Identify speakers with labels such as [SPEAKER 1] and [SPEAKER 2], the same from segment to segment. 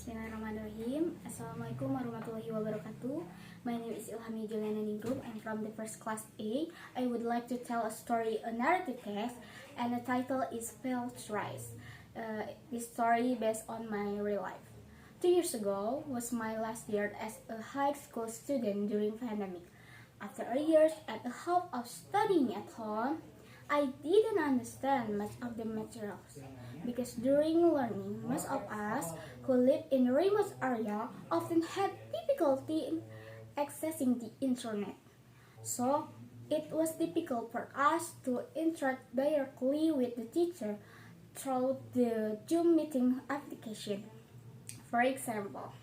[SPEAKER 1] Bismillahirrahmanirrahim. Assalamu'alaikum warahmatullahi wabarakatuh. My name is Ilhamni Juliana Ningrum. I'm from the first class A. I would like to tell a story, a narrative text, and the title is Failed Rise. This story based on my real life. 2 years ago was my last year as a high school student during pandemic. After a year and a half of studying at home, I didn't understand much of the materials because during learning, most of us who live in remote area often had difficulty in accessing the internet. So, it was difficult for us to interact directly with the teacher through the Zoom meeting application. For example,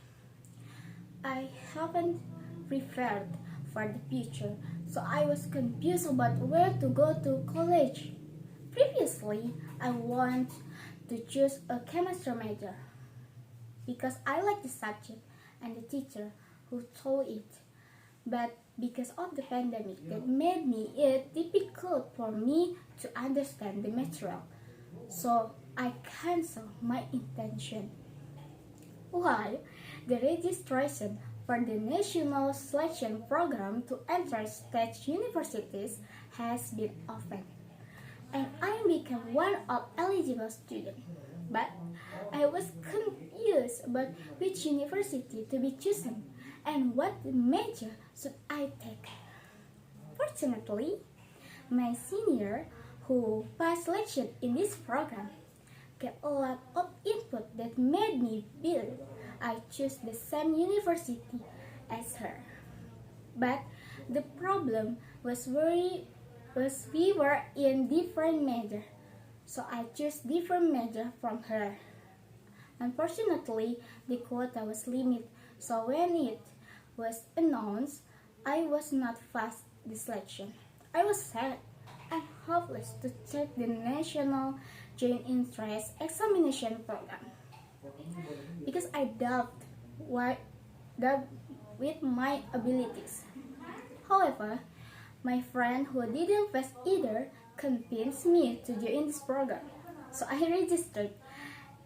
[SPEAKER 1] I haven't prepared for the future, so I was confused about where to go to college. Previously, I wanted to choose a chemistry major because I like the subject and the teacher who taught it. But because of the pandemic, that made it difficult for me to understand the material. So I canceled my intention. While the registration for the National Selection Program to enter state universities has been opened, and I became one of eligible students. But I was confused about which university to be chosen and what major should I take. Fortunately, my senior who passed selection in this program gave a lot of input that made me feel I chose the same university as her. But the problem was we were in different major, so I chose different major from her. Unfortunately, the quota was limited, so when it was announced, I was not passed the selection. I was sad and hopeless to take the National Joint Interest Examination Program because I doubt with my abilities. However, my friend who didn't pass either convinced me to join this program. So I registered,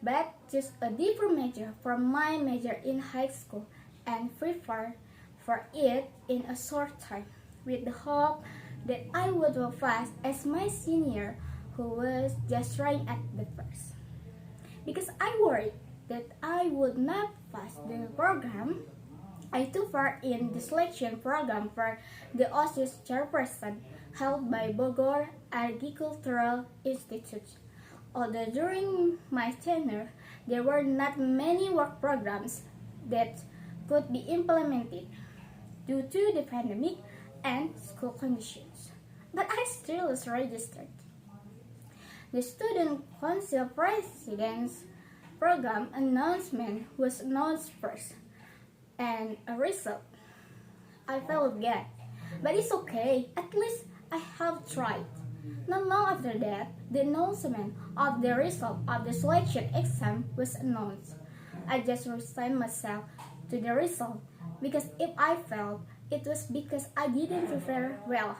[SPEAKER 1] but chose a different major from my major in high school and prepared for it in a short time with the hope that I would pass as my senior who was just trying at the first. Because I worried that I would not pass the program, I took part in the selection program for the OSIS chairperson held by Bogor Agricultural Institute. Although during my tenure, there were not many work programs that could be implemented due to the pandemic and school conditions. But I still was registered. The Student Council President's Program announcement was announced first, and a result. I felt bad, but it's okay, at least I have tried. Not long after that, the announcement of the result of the selection exam was announced. I just resigned myself to the result because if I failed, it was because I didn't prepare well.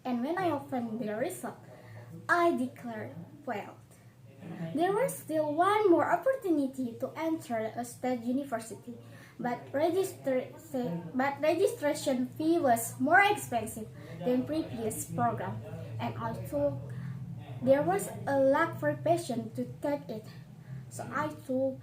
[SPEAKER 1] And when I opened the result, I declared failed. There was still one more opportunity to enter a state university, but registration fee was more expensive than previous program, and also there was a lack for passion to take it. So I thought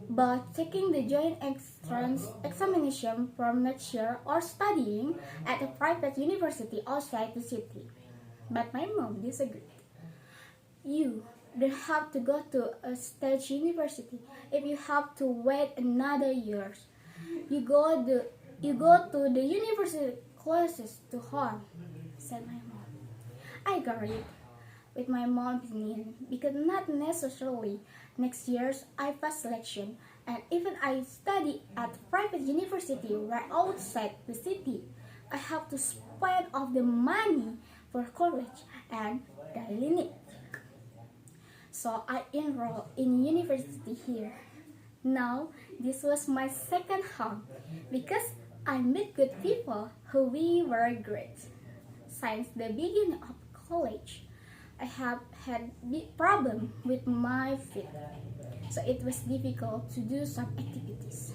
[SPEAKER 1] about taking the joint entrance examination from next year or studying at a private university outside the city. But my mom disagreed. You don't have to go to a state university if you have to wait another year. You go to the university closest to home, said my mom. I agreed with my mom's opinion because not necessarily next year's I pass selection, and even I study at private university right outside the city, I have to spend all the money for college and daily needs. So I enrolled in university here. Now, this was my second home because I met good people who were great. Since the beginning of college, I have had big problem with my feet. so it was difficult to do some activities.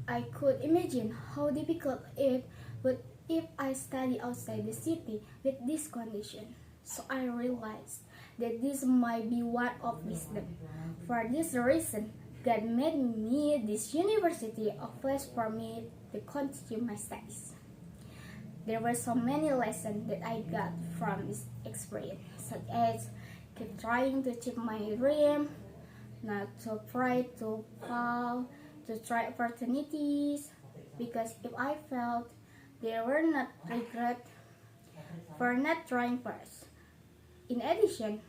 [SPEAKER 1] I could imagine how difficult it would if I study outside the city with this condition. So I realized that this might be one of wisdom. For this reason, God made me this university a place for me to continue my studies. There were so many lessons that I got from this experience, such as keep trying to achieve my dream, not to afraid to fall, to try opportunities, because if I failed, there were not regret for not trying first. In addition,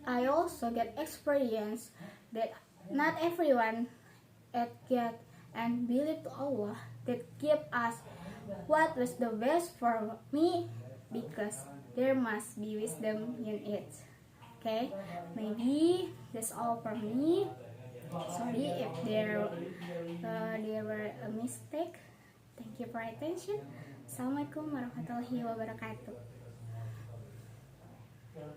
[SPEAKER 1] I also get experience that not everyone at God and believe to Allah that give us what was the best for me, because there must be wisdom in it. Okay, maybe that's all from me. Sorry if there were a mistake. Thank you for attention. Assalamualaikum warahmatullahi wabarakatuh.